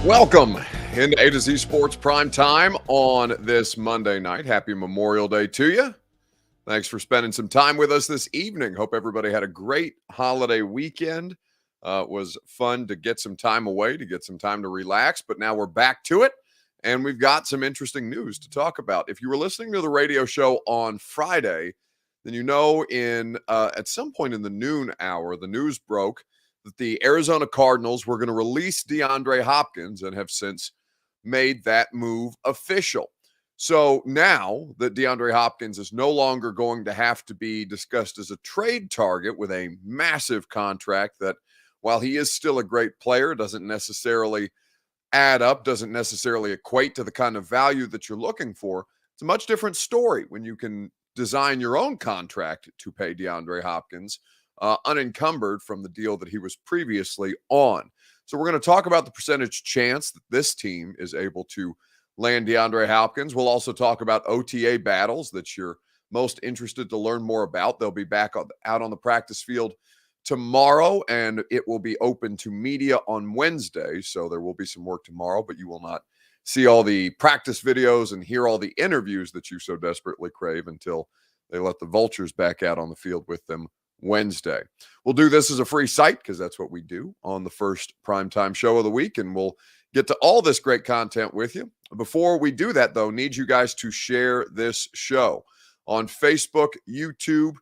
Welcome into A to Z Sports Prime Time on this Monday night. Happy Memorial Day to you. Thanks for spending some time with us this evening. Hope everybody had a great holiday weekend. It was fun to get some time away, to get some time to relax, but now we're back to it, and we've got some interesting news to talk about. If you were listening to the radio show on Friday, then you know at some point in the noon hour, the news broke that the Arizona Cardinals were going to release Deandre Hopkins and have since made that move official. So now that Deandre Hopkins is no longer going to have to be discussed as a trade target with a massive contract that, while he is still a great player, doesn't necessarily add up, doesn't necessarily equate to the kind of value that you're looking for. It's a much different story when you can design your own contract to pay DeAndre Hopkins unencumbered from the deal that he was previously on. So we're going to talk about the percentage chance that this team is able to land DeAndre Hopkins. We'll also talk about OTA battles that you're most interested to learn more about. They'll be back out on the practice field tomorrow, and it will be open to media on Wednesday. So there will be some work tomorrow, but you will not see all the practice videos and hear all the interviews that you so desperately crave until they let the vultures back out on the field with them Wednesday. We'll do this as a free site because that's what we do on the first primetime show of the week, and we'll get to all this great content with you. Before we do that, though, need you guys to share this show on Facebook, YouTube,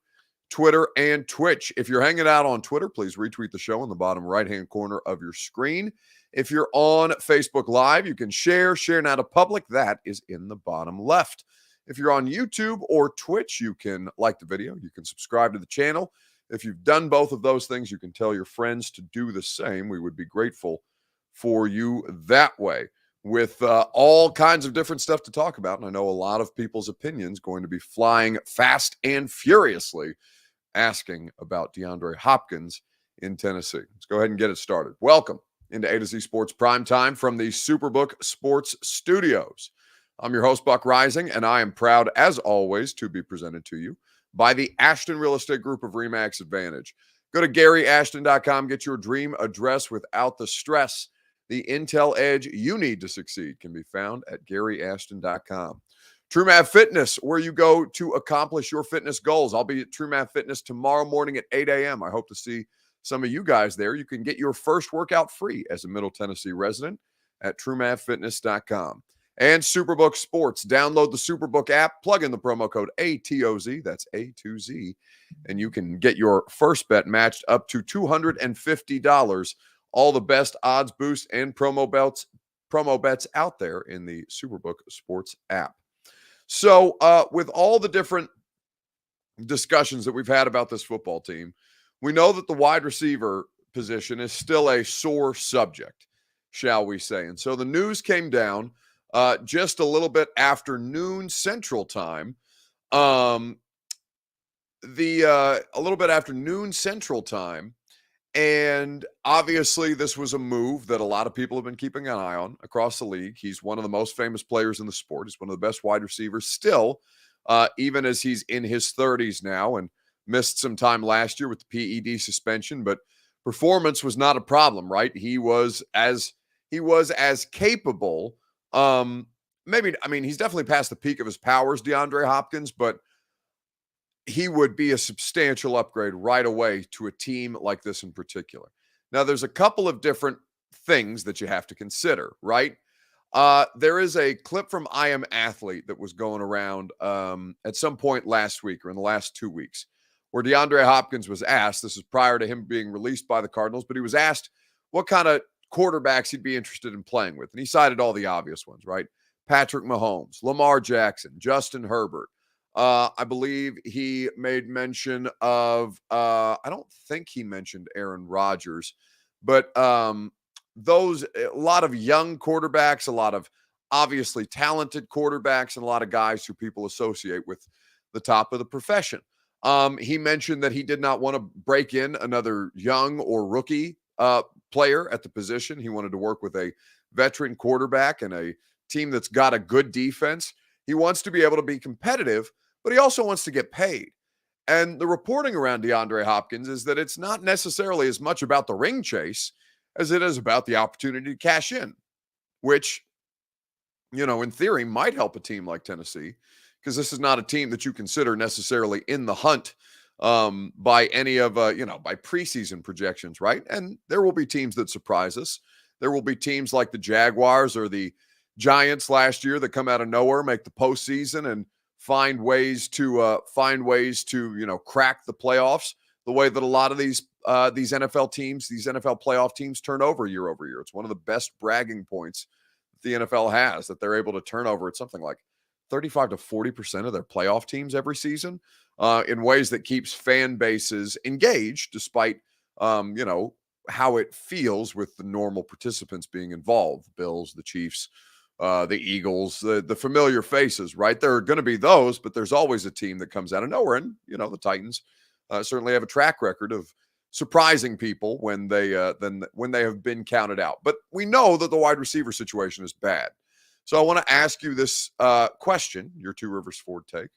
Twitter, and Twitch. If you're hanging out on Twitter, please retweet the show in the bottom right-hand corner of your screen. If you're on Facebook Live, you can share now to public. That is in the bottom left. If you're on YouTube or Twitch, you can like the video. You can subscribe to the channel. If you've done both of those things, you can tell your friends to do the same. We would be grateful for you that way, with all kinds of different stuff to talk about. And I know a lot of people's opinions going to be flying fast and furiously asking about DeAndre Hopkins in Tennessee. Let's go ahead and get it started. Welcome into A to Z Sports Prime Time from the Superbook Sports Studios. I'm your host, Buck Rising, and I am proud, as always, to be presented to you by the Ashton Real Estate Group of RE/MAX Advantage. Go to GaryAshton.com, get your dream address without the stress. The intel edge you need to succeed can be found at GaryAshton.com. TrueMath Fitness, where you go to accomplish your fitness goals. I'll be at TrueMath Fitness tomorrow morning at 8 a.m. I hope to see some of you guys there. You can get your first workout free as a Middle Tennessee resident at TrueMathFitness.com. And Superbook Sports. Download the Superbook app, plug in the promo code ATOZ, that's A2Z, and you can get your first bet matched up to $250. All the best odds boosts and promo bets out there in the Superbook Sports app. So with all the different discussions that we've had about this football team, we know that the wide receiver position is still a sore subject, shall we say. And so the news came down just a little bit after noon Central Time. A little bit after noon Central Time. And obviously, this was a move that a lot of people have been keeping an eye on across the league. He's one of the most famous players in the sport. He's one of the best wide receivers still, even as he's in his 30s now and missed some time last year with the PED suspension. But performance was not a problem, right? He was as capable. He's definitely past the peak of his powers, DeAndre Hopkins, but he would be a substantial upgrade right away to a team like this in particular. Now, there's a couple of different things that you have to consider, right? There is a clip from I Am Athlete that was going around at some point last week or in the last 2 weeks where DeAndre Hopkins was asked, this is prior to him being released by the Cardinals, but he was asked what kind of quarterbacks he'd be interested in playing with. And he cited all the obvious ones, right? Patrick Mahomes, Lamar Jackson, Justin Herbert. I believe he made mention of, I don't think he mentioned Aaron Rodgers, but a lot of young quarterbacks, a lot of obviously talented quarterbacks, and a lot of guys who people associate with the top of the profession. He mentioned that he did not want to break in another young or rookie player at the position. He wanted to work with a veteran quarterback and a team that's got a good defense. He wants to be able to be competitive, but he also wants to get paid. And the reporting around DeAndre Hopkins is that it's not necessarily as much about the ring chase as it is about the opportunity to cash in. which, in theory might help a team like Tennessee, because this is not a team that you consider necessarily in the hunt by any of, by preseason projections, right? And there will be teams that surprise us. There will be teams like the Jaguars or the Giants last year that come out of nowhere, make the postseason, and find ways to crack the playoffs the way that a lot of these NFL teams, these NFL playoff teams, turn over year. It's one of the best bragging points the NFL has, that they're able to turn over. It's something like 35 to 40% of their playoff teams every season, in ways that keeps fan bases engaged, despite how it feels with the normal participants being involved. The Bills, the Chiefs, the Eagles, the familiar faces, right? There are going to be those, but there's always a team that comes out of nowhere. And, the Titans certainly have a track record of surprising people when they have been counted out. But we know that the wide receiver situation is bad. So I want to ask you this question, your Two Rivers Ford take,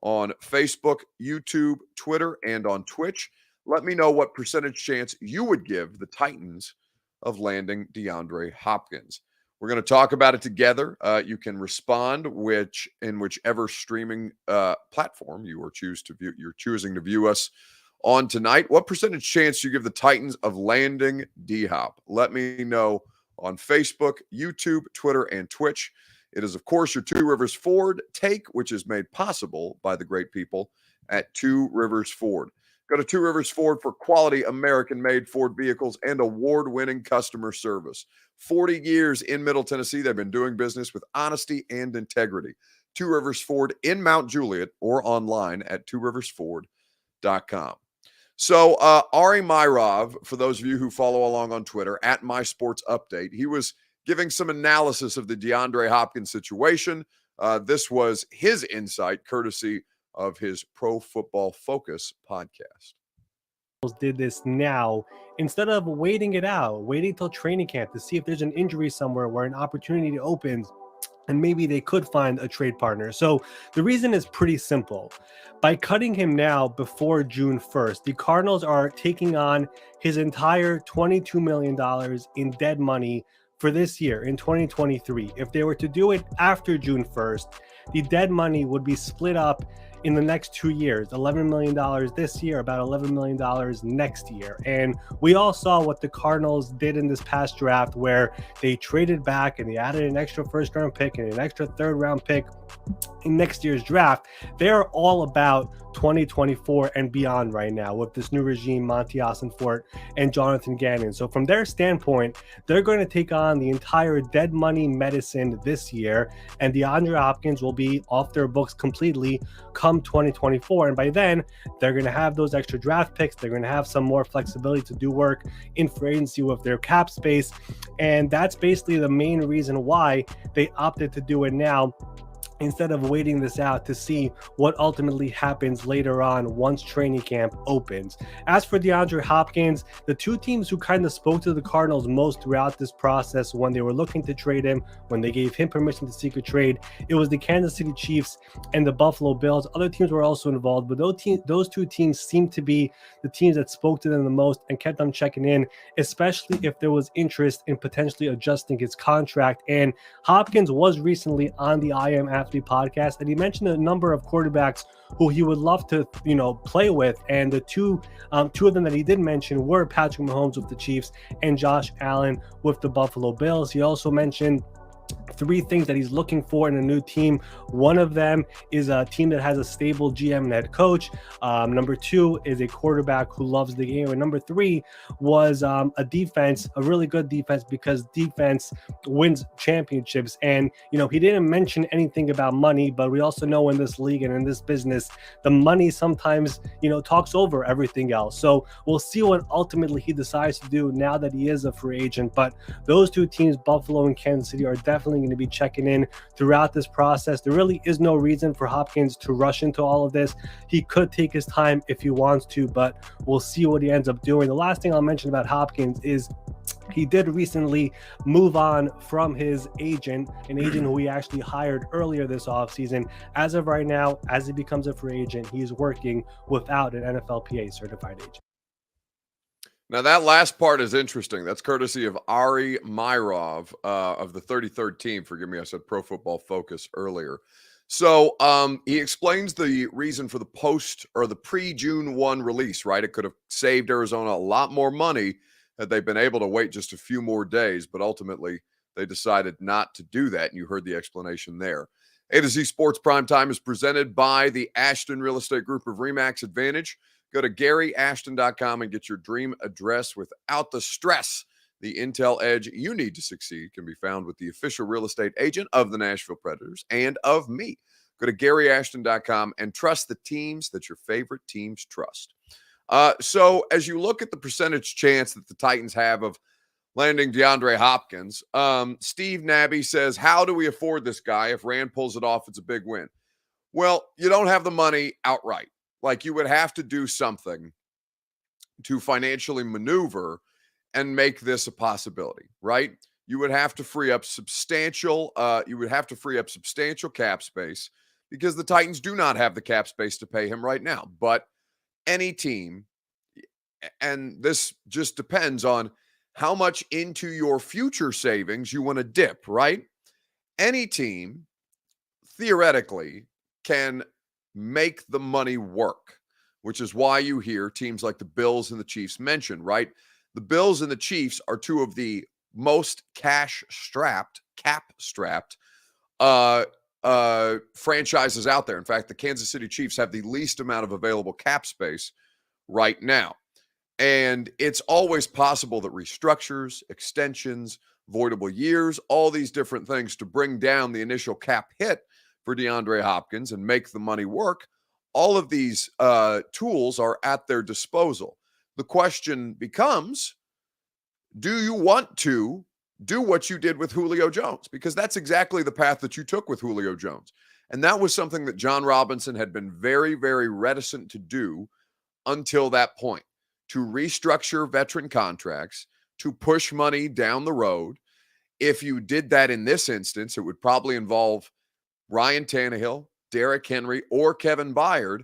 on Facebook, YouTube, Twitter, and on Twitch. Let me know what percentage chance you would give the Titans of landing Deandre Hopkins. We're going to talk about it together. You can respond in whichever streaming platform you're choosing to view us on tonight. What percentage chance you give the Titans of landing D-Hop? Let me know on Facebook, YouTube, Twitter, and Twitch. It is, of course, your Two Rivers Ford take, which is made possible by the great people at Two Rivers Ford. Go to Two Rivers Ford for quality American-made Ford vehicles and award-winning customer service. 40 years in Middle Tennessee, they've been doing business with honesty and integrity. Two Rivers Ford in Mount Juliet or online at tworiversford.com. So Ari Myrov, for those of you who follow along on Twitter, at My Sports Update, he was giving some analysis of the DeAndre Hopkins situation. This was his insight, courtesy of his Pro Football Focus podcast. Did this now instead of waiting till training camp to see if there's an injury somewhere where an opportunity opens and maybe they could find a trade partner. So the reason is pretty simple. By cutting him now before June 1st, the Cardinals are taking on his entire $22 million in dead money for this year in 2023. If they were to do it after June 1st, the dead money would be split up in the next 2 years, $11 million this year, about $11 million next year. And we all saw what the Cardinals did in this past draft, where they traded back and they added an extra first-round pick and an extra third-round pick in next year's draft. They're all about 2024 and beyond right now with this new regime, Monty Ossenfort and Jonathan Gannon. So from their standpoint, they're going to take on the entire dead money medicine this year, and DeAndre Hopkins will be off their books completely come 2024. And by then, they're going to have those extra draft picks. They're going to have some more flexibility to do work in free agency with their cap space. And that's basically the main reason why they opted to do it now, instead of waiting this out to see what ultimately happens later on once training camp opens. As for DeAndre Hopkins, the two teams who kind of spoke to the Cardinals most throughout this process when they were looking to trade him, when they gave him permission to seek a trade, it was the Kansas City Chiefs and the Buffalo Bills. Other teams were also involved, but those two teams seemed to be the teams that spoke to them the most and kept them checking in, especially if there was interest in potentially adjusting his contract. And Hopkins was recently on the I Am Athlete podcast, and he mentioned a number of quarterbacks who he would love to play with, and the two of them that he did mention were Patrick Mahomes with the Chiefs and Josh Allen with the Buffalo Bills. He also mentioned 3 things that he's looking for in a new team. One of them is a team that has a stable GM and head coach. Number 2 is a quarterback who loves the game. And number 3 was a defense, a really good defense, because defense wins championships. And, he didn't mention anything about money, but we also know in this league and in this business, the money sometimes, talks over everything else. So we'll see what ultimately he decides to do now that he is a free agent. But those two teams, Buffalo and Kansas City, are definitely going to be checking in throughout this process. There really is no reason for Hopkins to rush into all of this. He could take his time if he wants to, but we'll see what he ends up doing. The last thing I'll mention about Hopkins is he did recently move on from his agent, an agent who he actually hired earlier this offseason. As of right now, as he becomes a free agent, he's working without an NFLPA certified agent. Now, that last part is interesting. That's courtesy of Ari Myrov of the 33rd team. Forgive me, I said Pro Football Focus earlier. So he explains the reason for the post or the pre-June 1 release, right? It could have saved Arizona a lot more money had they been able to wait just a few more days, but ultimately they decided not to do that. And you heard the explanation there. A to Z Sports Primetime is presented by the Ashton Real Estate Group of RE/MAX Advantage. Go to GaryAshton.com and get your dream address without the stress. The intel edge you need to succeed can be found with the official real estate agent of the Nashville Predators and of me. Go to GaryAshton.com and trust the teams that your favorite teams trust. So as you look at the percentage chance that the Titans have of landing DeAndre Hopkins, Steve Nabby says, how do we afford this guy? If Rand pulls it off, it's a big win. Well, you don't have the money outright. Like, you would have to do something to financially maneuver and make this a possibility, right? You would have to free up substantial cap space because the Titans do not have the cap space to pay him right now. But any team, and this just depends on how much into your future savings you want to dip, right? Any team theoretically can make the money work, which is why you hear teams like the Bills and the Chiefs mentioned, right? The Bills and the Chiefs are two of the most cap strapped franchises out there. In fact, the Kansas City Chiefs have the least amount of available cap space right now. And it's always possible that restructures, extensions, voidable years, all these different things to bring down the initial cap hit for DeAndre Hopkins and make the money work. All of these tools are at their disposal. The question becomes, do you want to do what you did with Julio Jones? Because that's exactly the path that you took with Julio Jones. And that was something that John Robinson had been very, very reticent to do until that point, to restructure veteran contracts, to push money down the road. If you did that in this instance, it would probably involve Ryan Tannehill, Derrick Henry, or Kevin Byard.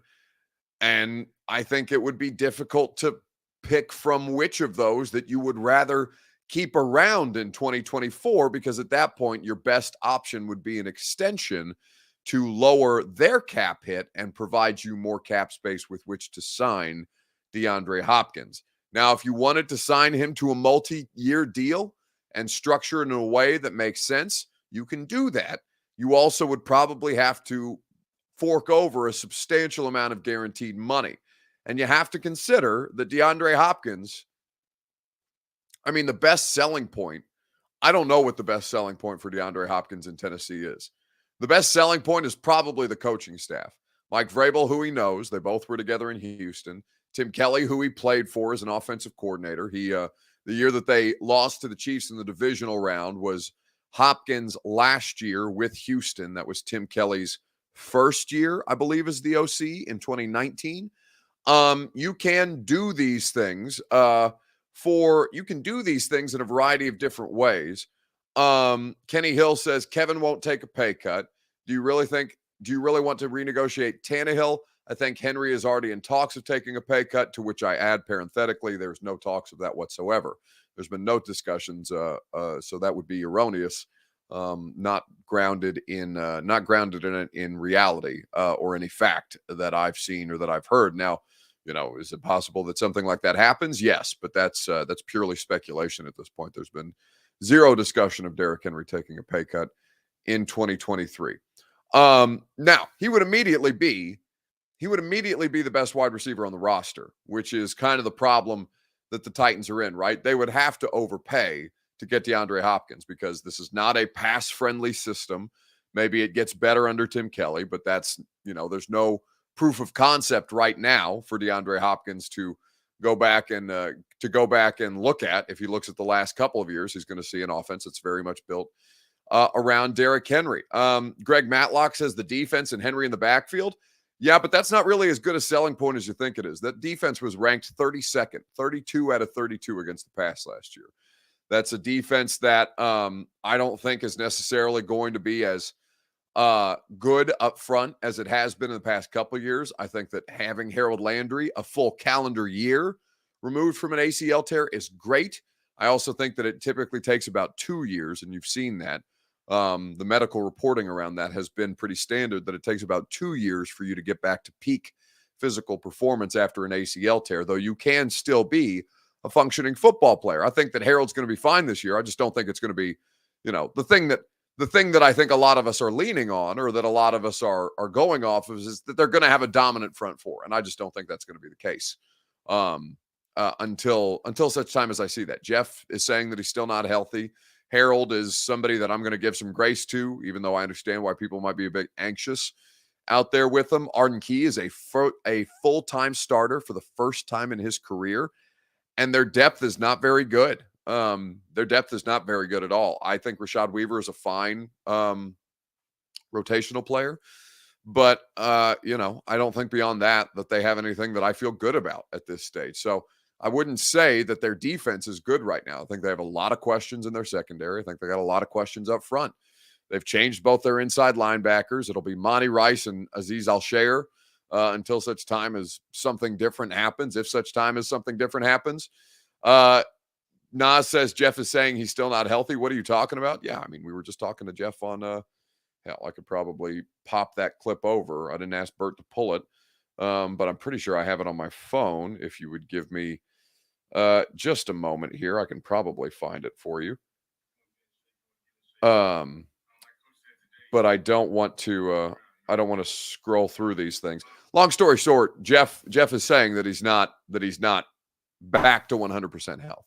And I think it would be difficult to pick from which of those that you would rather keep around in 2024, because at that point, your best option would be an extension to lower their cap hit and provide you more cap space with which to sign DeAndre Hopkins. Now, if you wanted to sign him to a multi-year deal and structure it in a way that makes sense, you can do that. You also would probably have to fork over a substantial amount of guaranteed money. And you have to consider that DeAndre Hopkins, I mean, the best selling point, I don't know what the best selling point for DeAndre Hopkins in Tennessee is. The best selling point is probably the coaching staff. Mike Vrabel, who he knows, they both were together in Houston. Tim Kelly, who he played for as an offensive coordinator. The year that they lost to the Chiefs in the divisional round was Hopkins' last year with Houston. That was Tim Kelly's first year, I believe, as the OC in 2019. You can do these things in a variety of different ways. Kenny Hill says Kevin won't take a pay cut. Do you really want to renegotiate Tannehill? I think Henry is already in talks of taking a pay cut, to which I add parenthetically, there's no talks of that whatsoever. There's been no discussions, so that would be erroneous, not grounded in reality or any fact that I've seen or that I've heard. Now, is it possible that something like that happens? Yes, but that's purely speculation at this point. There's been zero discussion of Derrick Henry taking a pay cut in 2023. Now, he would immediately be the best wide receiver on the roster, which is kind of the problem that the Titans are in, right? They would have to overpay to get DeAndre Hopkins because this is not a pass-friendly system. Maybe it gets better under Tim Kelly, but that's, there's no proof of concept right now for DeAndre Hopkins to go back and look at. If he looks at the last couple of years, he's going to see an offense that's very much built around Derrick Henry. Greg Matlock says the defense and Henry in the backfield. Yeah, but that's not really as good a selling point as you think it is. That defense was ranked 32nd, 32 out of 32 against the pass last year. That's a defense that I don't think is necessarily going to be as good up front as it has been in the past couple of years. I think that having Harold Landry a full calendar year removed from an ACL tear is great. I also think that it typically takes about 2 years, and you've seen that. The medical reporting around that has been pretty standard, that it takes about 2 years for you to get back to peak physical performance after an ACL tear, though you can still be a functioning football player. I think that Harold's going to be fine this year. I just don't think it's going to be, the thing that I think a lot of us are leaning on, or that a lot of us are going off of, is that they're going to have a dominant front four, and I just don't think that's going to be the case until such time as I see that. Jeff is saying that he's still not healthy. Harold is somebody that I'm going to give some grace to, even though I understand why people might be a bit anxious out there with him. Arden Key is a full-time starter for the first time in his career, and their depth is not very good. Their depth is not very good at all. I think Rashad Weaver is a fine rotational player, but I don't think beyond that they have anything that I feel good about at this stage. So I wouldn't say that their defense is good right now. I think they have a lot of questions in their secondary. I think they got a lot of questions up front. They've changed both their inside linebackers. It'll be Monty Rice and Azeez Al-Shaair until such time as something different happens. If such time as something different happens. Nas says Jeff is saying he's still not healthy. What are you talking about? Yeah, I mean, we were just talking to Jeff on hell, I could probably pop that clip over. I didn't ask Bert to pull it, but I'm pretty sure I have it on my phone. If you would give me just a moment here, I can probably find it for you. But I don't want to scroll through these things. Long story short, Jeff is saying that he's not back to 100% health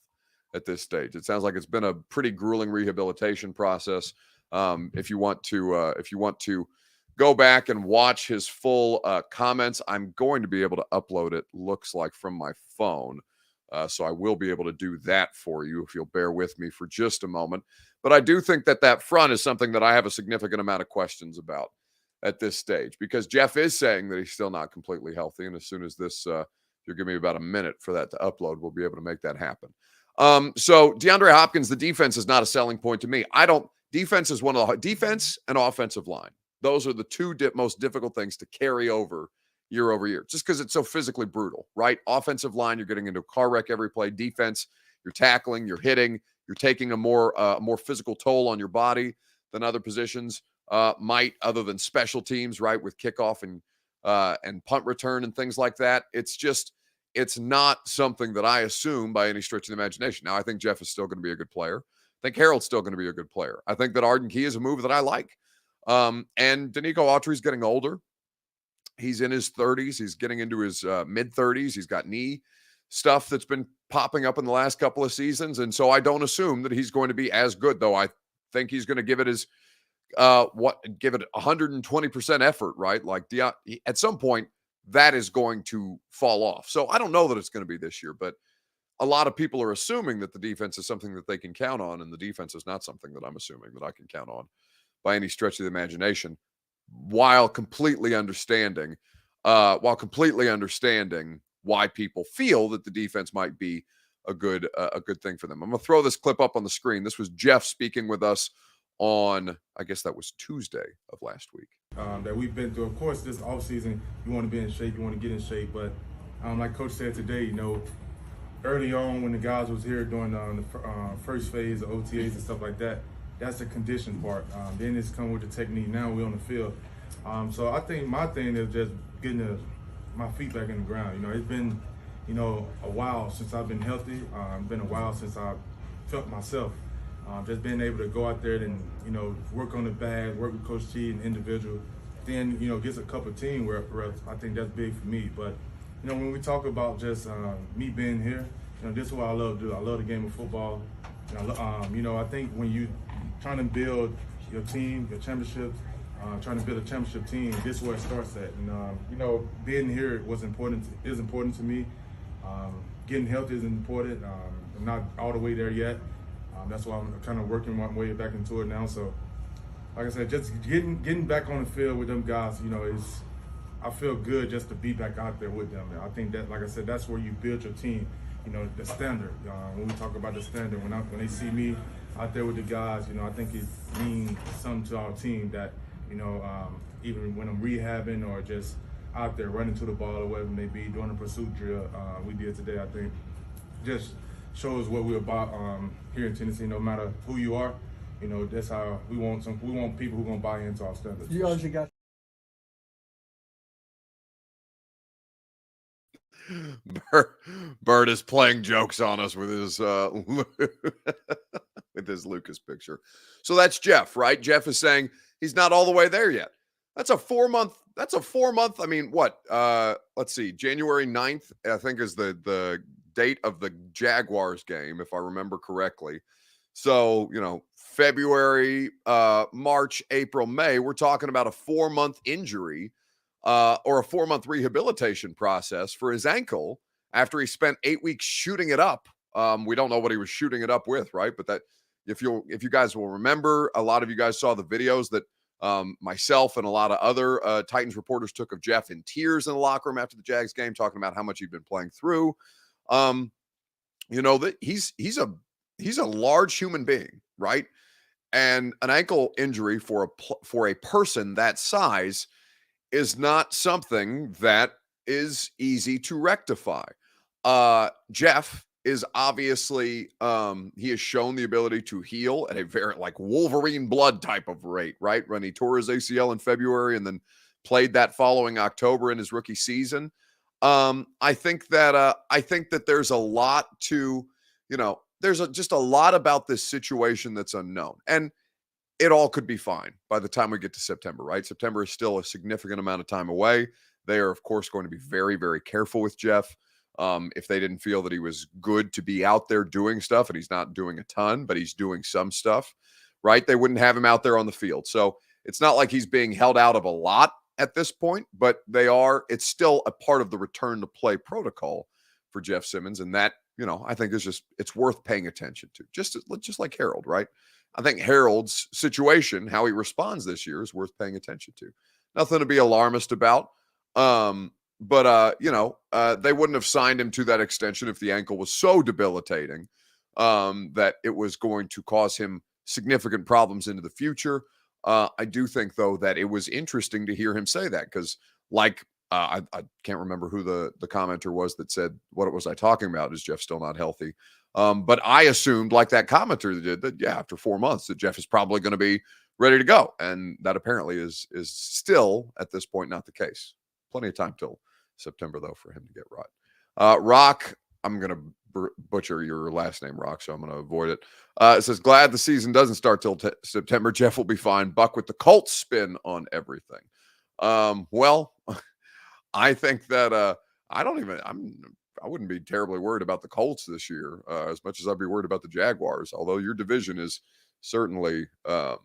at this stage. It sounds like it's been a pretty grueling rehabilitation process. If you want to go back and watch his full comments, I'm going to be able to upload it, looks like, from my phone. So I will be able to do that for you if you'll bear with me for just a moment. But I do think that front is something that I have a significant amount of questions about at this stage, because Jeff is saying that he's still not completely healthy. And as soon as this, if you'll give me about a minute for that to upload, we'll be able to make that happen. So DeAndre Hopkins, the defense is not a selling point to me. Defense is one of the defense and offensive line. Those are the two most difficult things to carry over year, just because it's so physically brutal, right? Offensive line, you're getting into a car wreck every play. Defense, you're tackling, you're hitting, you're taking a more physical toll on your body than other positions might, other than special teams, right? With kickoff and punt return and things like that. It's not something that I assume by any stretch of the imagination. Now, I think Jeff is still going to be a good player. I think Harold's still going to be a good player. I think that Arden Key is a move that I like. And Danico Autry's getting older. He's in his 30s. He's getting into his mid-30s. He's got knee stuff that's been popping up in the last couple of seasons. And so I don't assume that he's going to be as good, though I think he's going to give it his 120% effort, right? Like at some point, that is going to fall off. So I don't know that it's going to be this year, but a lot of people are assuming that the defense is something that they can count on, and the defense is not something that I'm assuming that I can count on by any stretch of the imagination, while completely understanding why people feel that the defense might be a good thing for them. I'm going to throw this clip up on the screen. This was Jeff speaking with us on, I guess that was Tuesday of last week. That we've been through. Of course, this offseason, you want to be in shape, you want to get in shape, but like Coach said today, early on when the guys was here during the first phase of OTAs and stuff like that, that's the condition part. Then it's come with the technique. Now we're on the field. So I think my thing is just getting my feet back in the ground. It's been, a while since I've been healthy. It's been a while since I felt myself. Just being able to go out there and, work on the bag, work with Coach T and individual, then, gets a couple of team reps. I think that's big for me. But, when we talk about just me being here, this is what I love to do. I love the game of football. I think when you trying to build your team, your championship, trying to build a championship team, this is where it starts at. And, being here is important to me. Getting healthy is important. I'm not all the way there yet. That's why I'm kind of working my way back into it now. So, like I said, just getting back on the field with them guys, I feel good just to be back out there with them. I think that, like I said, that's where you build your team. The standard. When we talk about the standard, when they see me out there with the guys, I think it means something to our team that, even when I'm rehabbing or just out there running to the ball or whatever it may be, doing a pursuit drill we did today, I think just shows what we're about here in Tennessee. No matter who you are, that's how we want people who are gonna buy into our standards. You honestly got. Bird is playing jokes on us with his with his Lucas picture. So that's Jeff, right? Jeff is saying he's not all the way there yet. That's a 4-month. I mean, what? Let's see. January 9th, I think, is the date of the Jaguars game, if I remember correctly. So, February, March, April, May, we're talking about a 4-month injury or a 4-month rehabilitation process for his ankle after he spent 8 weeks shooting it up. We don't know what he was shooting it up with, right? But that if you guys will remember, a lot of you guys saw the videos that myself and a lot of other Titans reporters took of Jeff in tears in the locker room after the Jags game, talking about how much he'd been playing through. That he's a large human being, right? And an ankle injury for a person that size is not something that is easy to rectify. Jeff is obviously he has shown the ability to heal at a very like Wolverine blood type of rate, right? When he tore his ACL in February and then played that following October in his rookie season. I think that there's a lot to, there's just a lot about this situation that's unknown. And it all could be fine by the time we get to September, right? September is still a significant amount of time away. They are, of course, going to be very, very careful with Jeff. If they didn't feel that he was good to be out there doing stuff, and he's not doing a ton, but he's doing some stuff, right? They wouldn't have him out there on the field. So it's not like he's being held out of a lot at this point, but it's still a part of the return to play protocol for Jeff Simmons. And that, I think it's worth paying attention to, just like Harold, right? I think Harold's situation, how he responds this year, is worth paying attention to. Nothing to be alarmist about. But they wouldn't have signed him to that extension if the ankle was so debilitating that it was going to cause him significant problems into the future. I do think, though, that it was interesting to hear him say that because, I can't remember who the commenter was that said, what was I talking about? Is Jeff still not healthy? But I assumed, like that commenter did, that, yeah, after 4 months, that Jeff is probably going to be ready to go. And that apparently is still, at this point, not the case. Plenty of time till September, though, for him to get right. Rock, I'm going to butcher your last name, Rock, so I'm going to avoid it. It says, glad the season doesn't start till September. Jeff will be fine. Buck with the Colts spin on everything. Well, I think that I wouldn't be terribly worried about the Colts this year as much as I'd be worried about the Jaguars, although your division is certainly a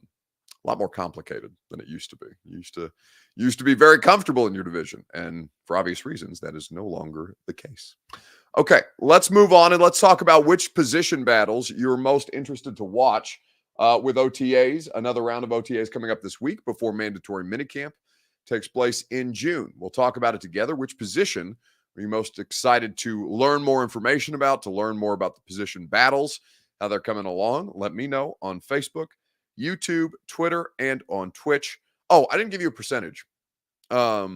lot more complicated than it used to be. You used to be very comfortable in your division, and for obvious reasons, that is no longer the case. Okay, let's move on and let's talk about which position battles you're most interested to watch with OTAs. Another round of OTAs coming up this week before mandatory minicamp takes place in June. We'll talk about it together. Which position are you most excited to learn more information about, to learn more about the position battles, how they're coming along? Let me know on Facebook, YouTube, Twitter, and on Twitch. Oh, I didn't give you a percentage. I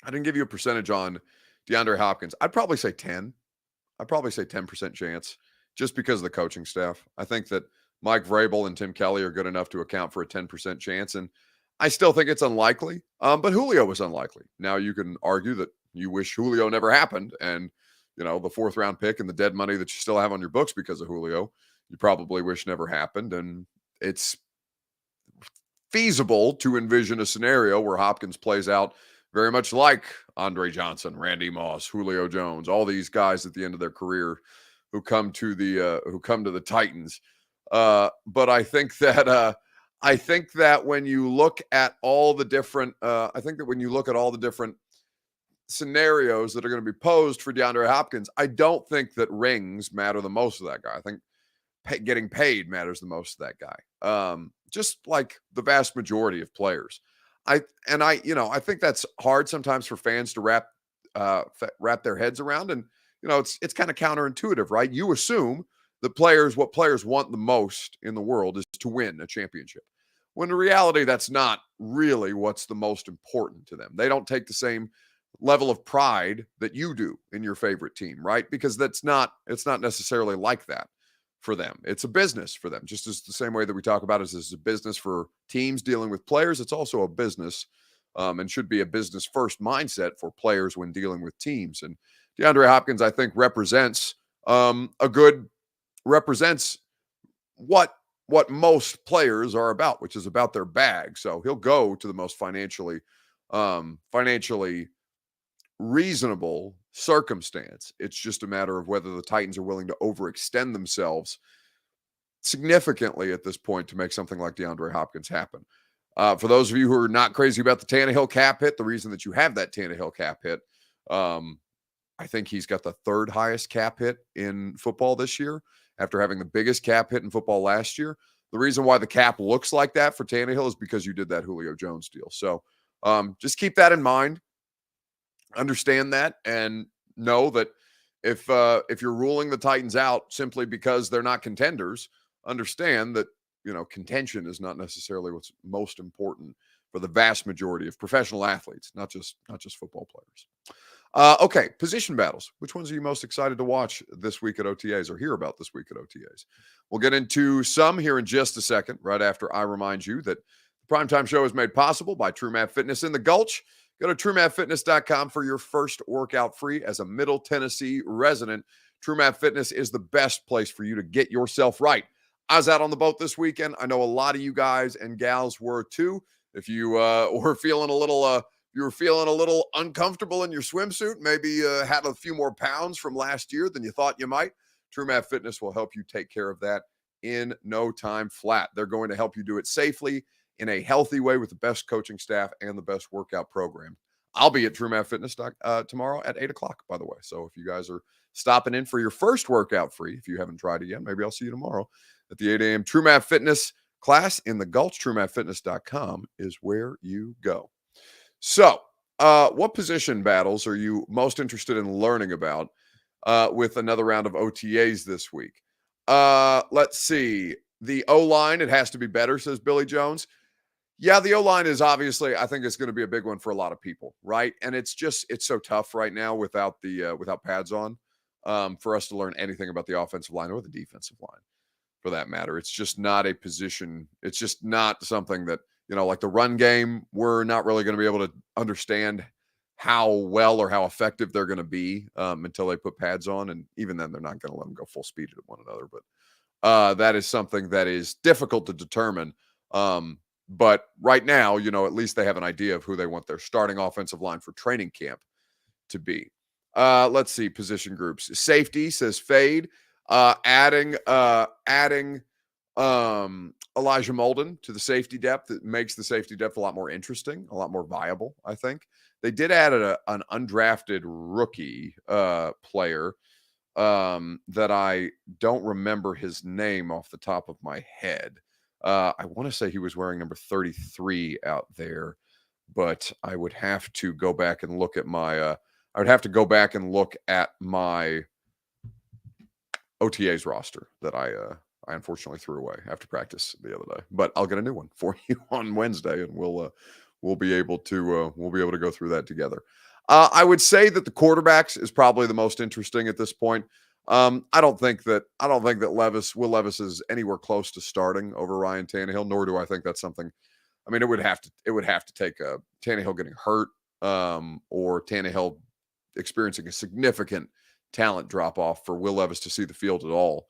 didn't give you a percentage on Deandre Hopkins. I'd probably say 10. I'd probably say 10% chance just because of the coaching staff. I think that Mike Vrabel and Tim Kelly are good enough to account for a 10% chance. And I still think it's unlikely, but Julio was unlikely. Now, you can argue that you wish Julio never happened, and, the 4th round pick and the dead money that you still have on your books because of Julio, you probably wish never happened. And it's feasible to envision a scenario where Hopkins plays out very much like Andre Johnson, Randy Moss, Julio Jones, all these guys at the end of their career who come to the Titans. But I think that when you look at all the different, scenarios that are going to be posed for DeAndre Hopkins, I don't think that rings matter the most to that guy. I think getting paid matters the most to that guy. Just like the vast majority of players. I think that's hard sometimes for fans to wrap their heads around. And, it's kind of counterintuitive, right? You assume that what players want the most in the world is to win a championship. When in reality, that's not really what's the most important to them. They don't take the same level of pride that you do in your favorite team, right? Because it's not necessarily like that for them. It's a business for them, just as the same way that we talk about it as a business for teams dealing with players. It's also a business, and should be a business first mindset for players when dealing with teams. And Deandre Hopkins, I think, represents what most players are about, which is about their bag. So he'll go to the most financially reasonable circumstance. It's just a matter of whether the Titans are willing to overextend themselves significantly at this point to make something like DeAndre Hopkins happen. For those of you who are not crazy about the Tannehill cap hit, the reason that you have that Tannehill cap hit, I think he's got the third highest cap hit in football this year after having the biggest cap hit in football last year. The reason why the cap looks like that for Tannehill is because you did that Julio Jones deal. So just keep that in mind. Understand that and know that if you're ruling the Titans out simply because they're not contenders, understand that, contention is not necessarily what's most important for the vast majority of professional athletes, not just football players. Okay, position battles. Which ones are you most excited to watch this week at OTAs or hear about this week at OTAs? We'll get into some here in just a second, right after I remind you that the Primetime Show is made possible by TrueMath Fitness in the Gulch. Go to TrueMathFitness.com for your first workout free as a Middle Tennessee resident. TrueMath Fitness is the best place for you to get yourself right. I was out on the boat this weekend. I know a lot of you guys and gals were too. If you were feeling a little uncomfortable in your swimsuit, maybe had a few more pounds from last year than you thought you might, TrueMath Fitness will help you take care of that in no time flat. They're going to help you do it safely in a healthy way with the best coaching staff and the best workout program. I'll be at TrueMath Fitness tomorrow at 8 o'clock, by the way. So if you guys are stopping in for your first workout free, if you haven't tried it yet, maybe I'll see you tomorrow at the 8 a.m. TrueMath Fitness class in the Gulch. TrueMathFitness.com is where you go. So what position battles are you most interested in learning about with another round of OTAs this week? Let's see. The O-line, it has to be better, says Billy Jones. Yeah, the O-line is obviously, I think it's going to be a big one for a lot of people, right? And it's so tough right now without pads on for us to learn anything about the offensive line or the defensive line, for that matter. It's just not a position. It's just not something that, like the run game, we're not really going to be able to understand how well or how effective they're going to be until they put pads on. And even then, they're not going to let them go full speed at one another. But that is something that is difficult to determine. But right now, at least they have an idea of who they want their starting offensive line for training camp to be. Let's see, position groups. Safety, says Fade. Adding Elijah Molden to the safety depth, it makes the safety depth a lot more interesting, a lot more viable, I think. They did add an undrafted rookie player that I don't remember his name off the top of my head. I want to say he was wearing number 33 out there, but I would have to go back and look at my OTAs roster that I unfortunately threw away after practice the other day. But I'll get a new one for you on Wednesday, and we'll be able to go through that together. I would say that the quarterbacks is probably the most interesting at this point. I don't think that Will Levis is anywhere close to starting over Ryan Tannehill, nor do I think that's something. I mean, it would have to take Tannehill getting hurt or Tannehill experiencing a significant talent drop off for Will Levis to see the field at all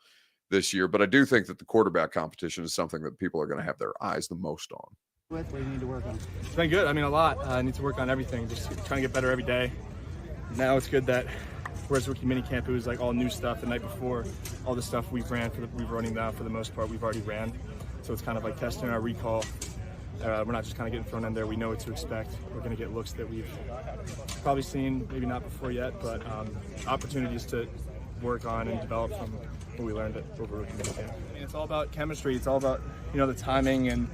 this year. But I do think that the quarterback competition is something that people are going to have their eyes the most on. What do you need to work on? It's been good. I mean, a lot. I need to work on everything, just trying to get better every day. Now it's good that whereas rookie minicamp, it was like all new stuff the night before. All the stuff we've running now for the most part, we've already ran. So it's kind of like testing our recall. We're not just kind of getting thrown in there. We know what to expect. We're going to get looks that we've probably seen, maybe not before yet, but opportunities to work on and develop from what we learned over rookie minicamp. I mean, it's all about chemistry. It's all about, the timing, and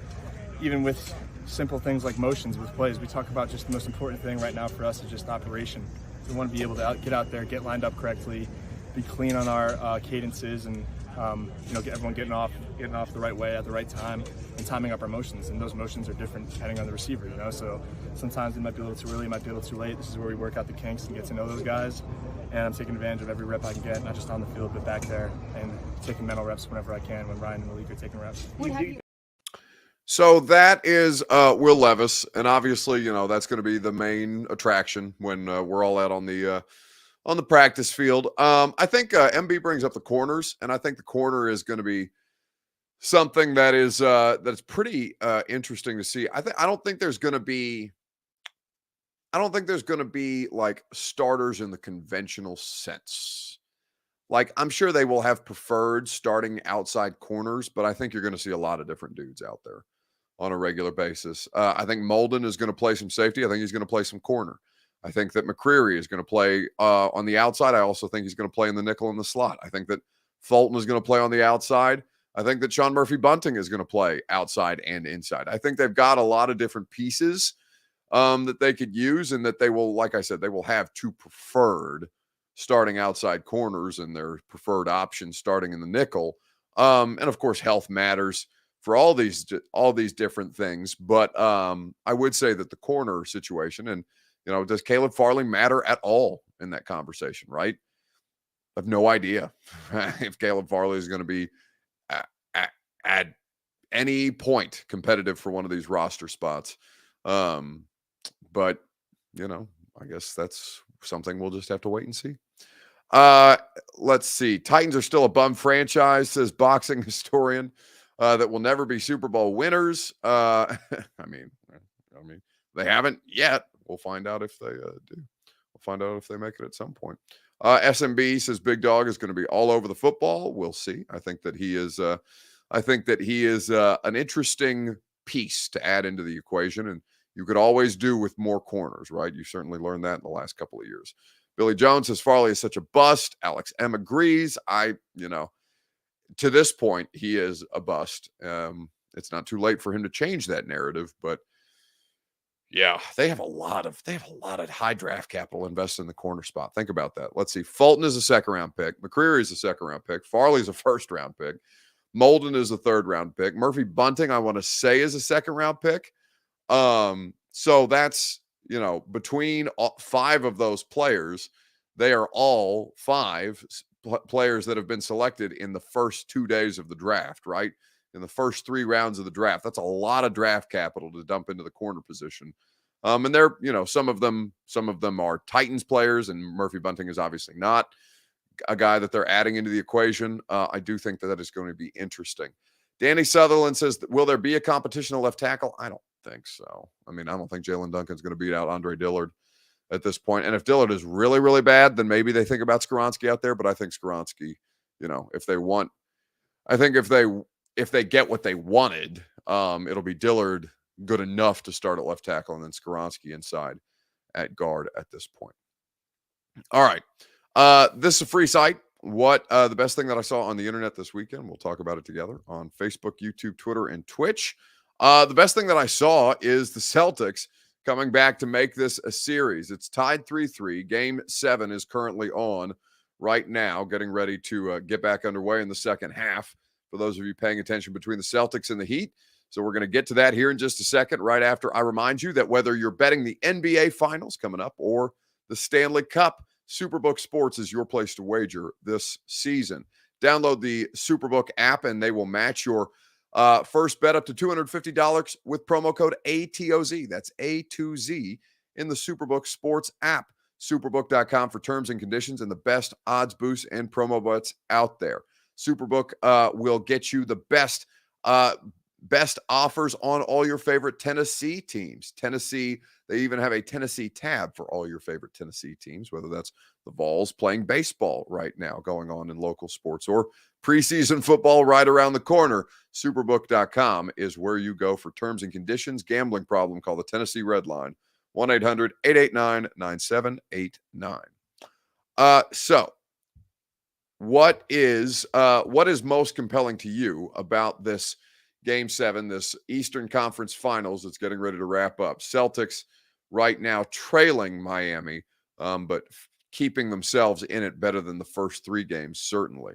even with simple things like motions with plays, we talk about just the most important thing right now for us is just operation. We want to be able to get out there, get lined up correctly, be clean on our cadences, and Get everyone getting off the right way at the right time and timing up our motions. And those motions are different depending on the receiver, So sometimes it might be a little too early, it might be a little too late. This is where we work out the kinks and get to know those guys. And I'm taking advantage of every rep I can get, not just on the field, but back there, and taking mental reps whenever I can when Ryan and Malik are taking reps. So that is Will Levis, and obviously, that's going to be the main attraction when we're all out on the practice field. I think MB brings up the corners, and I think the corner is going to be something that is that's pretty interesting to see. I don't think there's going to be like starters in the conventional sense. Like, I'm sure they will have preferred starting outside corners, but I think you're going to see a lot of different dudes out there on a regular basis. I think Molden is going to play some safety. I think he's going to play some corner. I think that McCreary is going to play on the outside. I also think he's going to play in the nickel and the slot. I think that Fulton is going to play on the outside. I think that Sean Murphy-Bunting is going to play outside and inside. I think they've got a lot of different pieces that they could use, and that they will, like I said, they will have two preferred starting outside corners and their preferred options starting in the nickel. And of course, health matters for all these different things. But I would say that the corner situation, and does Caleb Farley matter at all in that conversation, right? I have no idea if Caleb Farley is going to be at any point competitive for one of these roster spots. But, I guess that's something we'll just have to wait and see. Let's see. Titans are still a bum franchise, says boxing historian, that will never be Super Bowl winners. I mean, they haven't yet. We'll find out if they do. We'll find out if they make it at some point. SMB says Big Dog is going to be all over the football. We'll see. I think that he is an interesting piece to add into the equation, and you could always do with more corners, right? You certainly learned that in the last couple of years. Billy Jones says Farley is such a bust. Alex M agrees. To this point, he is a bust. It's not too late for him to change that narrative, but yeah, they have a lot of high draft capital invested in the corner spot. Think about that. Let's see. Fulton is a second-round pick. McCreary is a second-round pick. Farley is a first-round pick. Molden is a third-round pick. Murphy-Bunting, I want to say, is a second-round pick. So that's, between five of those players, they are all five players that have been selected in the first 2 days of the draft, right? In the first 3 rounds of the draft. That's a lot of draft capital to dump into the corner position. And they're, some of them are Titans players, and Murphy-Bunting is obviously not a guy that they're adding into the equation. I do think that is going to be interesting. Danny Sutherland says, will there be a competition at left tackle? I don't think so. I don't think Jalen Duncan's going to beat out Andre Dillard at this point. And if Dillard is really, really bad, then maybe they think about Skoronski out there. But I think Skoronski, if they get what they wanted, it'll be Dillard good enough to start at left tackle, and then Skoronski inside at guard at this point. All right. This is a free site. What the best thing that I saw on the internet this weekend, we'll talk about it together on Facebook, YouTube, Twitter, and Twitch. The best thing that I saw is the Celtics coming back to make this a series. It's tied 3-3. Game 7 is currently on right now, getting ready to get back underway in the second half, for those of you paying attention, between the Celtics and the Heat. So we're going to get to that here in just a second, right after I remind you that whether you're betting the NBA Finals coming up or the Stanley Cup, Superbook Sports is your place to wager this season. Download the Superbook app, and they will match your first bet up to $250 with promo code ATOZ. That's A2Z in the Superbook Sports app. Superbook.com for terms and conditions and the best odds boosts and promo bets out there. Superbook will get you the best offers on all your favorite Tennessee teams. Tennessee, they even have a Tennessee tab for all your favorite Tennessee teams, whether that's the Vols playing baseball right now going on in local sports, or preseason football right around the corner. Superbook.com is where you go for terms and conditions. Gambling problem, call the Tennessee Red Line, 1-800-889-9789. So what is most compelling to you about this Game 7, this Eastern Conference Finals that's getting ready to wrap up? Celtics right now trailing Miami, but keeping themselves in it better than the first 3 games, certainly.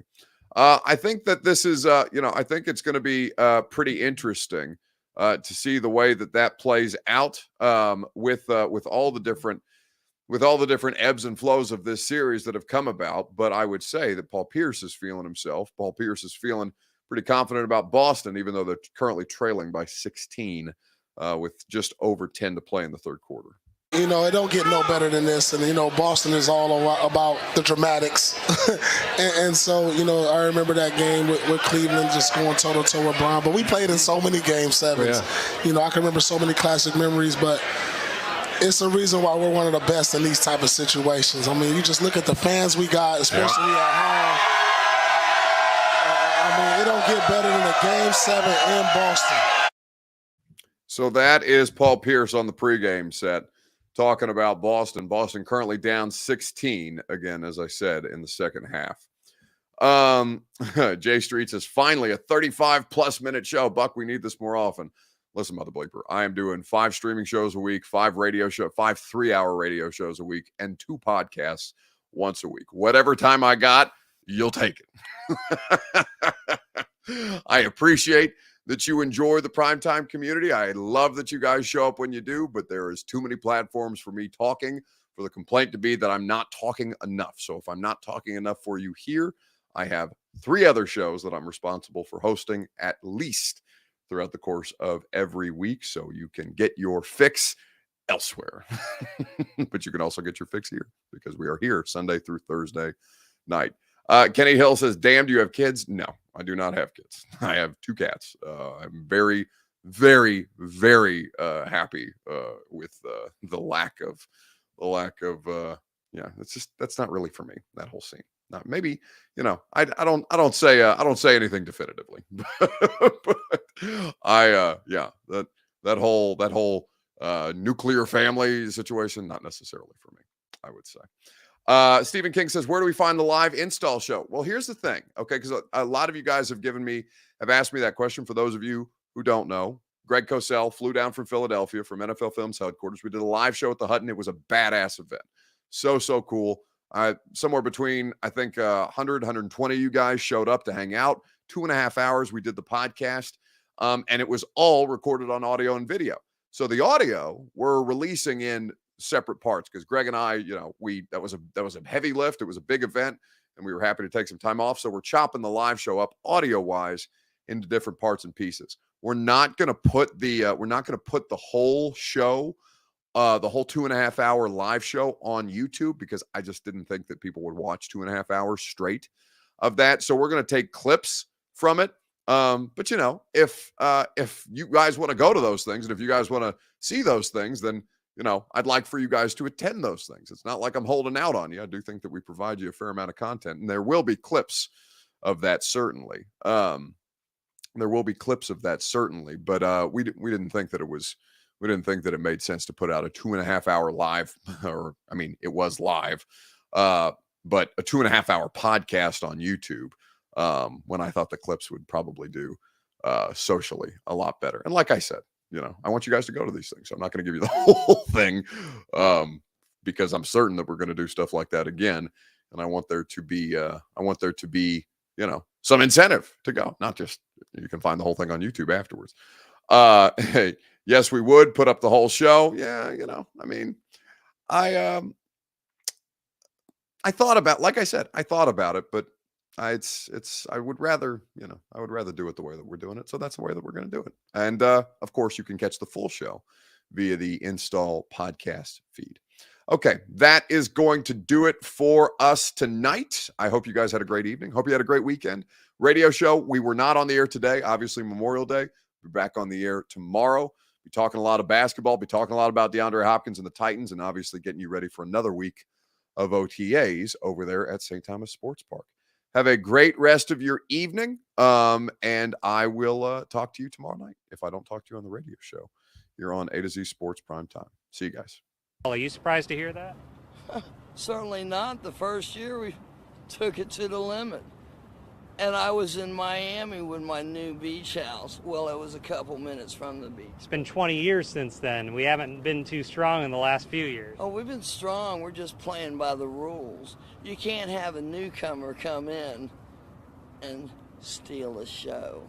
I think that this is, I think it's going to be pretty interesting to see the way that plays out with all the different ebbs and flows of this series that have come about. But I would say that Paul Pierce is feeling himself. Paul Pierce is feeling pretty confident about Boston, even though they're currently trailing by 16 with just over 10 to play in the third quarter. It don't get no better than this. And, Boston is all about the dramatics. and so, I remember that game with Cleveland just going toe-to-toe with Brown. But we played in so many game sevens. Yeah. I can remember so many classic memories. But it's a reason why we're one of the best in these type of situations. I mean, you just look at the fans we got, especially at home. It don't get better than a Game 7 in Boston. So that is Paul Pierce on the pregame set talking about Boston. Boston currently down 16 again, as I said, in the second half. Jay Street says, finally a 35-plus minute show. Buck, we need this more often. Listen, Mother Bleeper, I am doing 5 streaming shows a week, 5 3-hour radio shows a week, and 2 podcasts once a week. Whatever time I got, you'll take it. I appreciate that you enjoy the primetime community. I love that you guys show up when you do, but there is too many platforms for me talking, for the complaint to be that I'm not talking enough. So if I'm not talking enough for you here, I have 3 other shows that I'm responsible for hosting at least throughout the course of every week. So you can get your fix elsewhere, but you can also get your fix here because we are here Sunday through Thursday night. Kenny Hill says, damn, do you have kids? No, I do not have kids. I have 2 cats. I'm very, very, very happy with the lack of that's not really for me, that whole scene. Now, maybe, I don't say anything definitively, but that whole nuclear family situation, not necessarily for me, I would say. Stephen King says, where do we find the live install show? Well, here's the thing, okay, because a lot of you guys have asked me that question. For those of you who don't know, Greg Cosell flew down from Philadelphia from NFL Films headquarters. We did a live show at the Hutton. It was a badass event. So cool. Somewhere between, I think, 100, 120 of you guys showed up to hang out. 2.5 hours, we did the podcast, and it was all recorded on audio and video. So the audio we're releasing in separate parts because Greg and I, that was a heavy lift. It was a big event, and we were happy to take some time off. So we're chopping the live show up audio-wise into different parts and pieces. We're not going to put the whole show, the whole 2.5 hour live show on YouTube because I just didn't think that people would watch 2.5 hours straight of that. So we're going to take clips from it. But if you guys want to go to those things and if you guys want to see those things, then I'd like for you guys to attend those things. It's not like I'm holding out on you. I do think that we provide you a fair amount of content, and there will be clips of that certainly. But we didn't think that it made sense to put out a 2.5 hour live, it was live, but a 2.5 hour podcast on YouTube, when I thought the clips would probably do socially a lot better. And like I said, I want you guys to go to these things. So I'm not going to give you the whole thing because I'm certain that we're going to do stuff like that again. And I want there to be, some incentive to go, not just, you can find the whole thing on YouTube afterwards. Yes, we would put up the whole show. Yeah. I thought about, like I said, I thought about it, but I would rather do it the way that we're doing it. So that's the way that we're going to do it. And of course, you can catch the full show via the Install podcast feed. Okay, that is going to do it for us tonight. I hope you guys had a great evening. Hope you had a great weekend. Radio show, we were not on the air today. Obviously, Memorial Day. We're back on the air tomorrow. Be talking a lot of basketball. Be talking a lot about Deandre Hopkins and the Titans, and obviously getting you ready for another week of OTAs over there at St. Thomas Sports Park. Have a great rest of your evening, and I will talk to you tomorrow night if I don't talk to you on the radio show. You're on A to Z Sports Prime Time. See you guys. Are you surprised to hear that? Certainly not. The first year we took it to the limit. And I was in Miami with my new beach house. Well, it was a couple minutes from the beach. It's been 20 years since then. We haven't been too strong in the last few years. Oh, we've been strong. We're just playing by the rules. You can't have a newcomer come in and steal a show.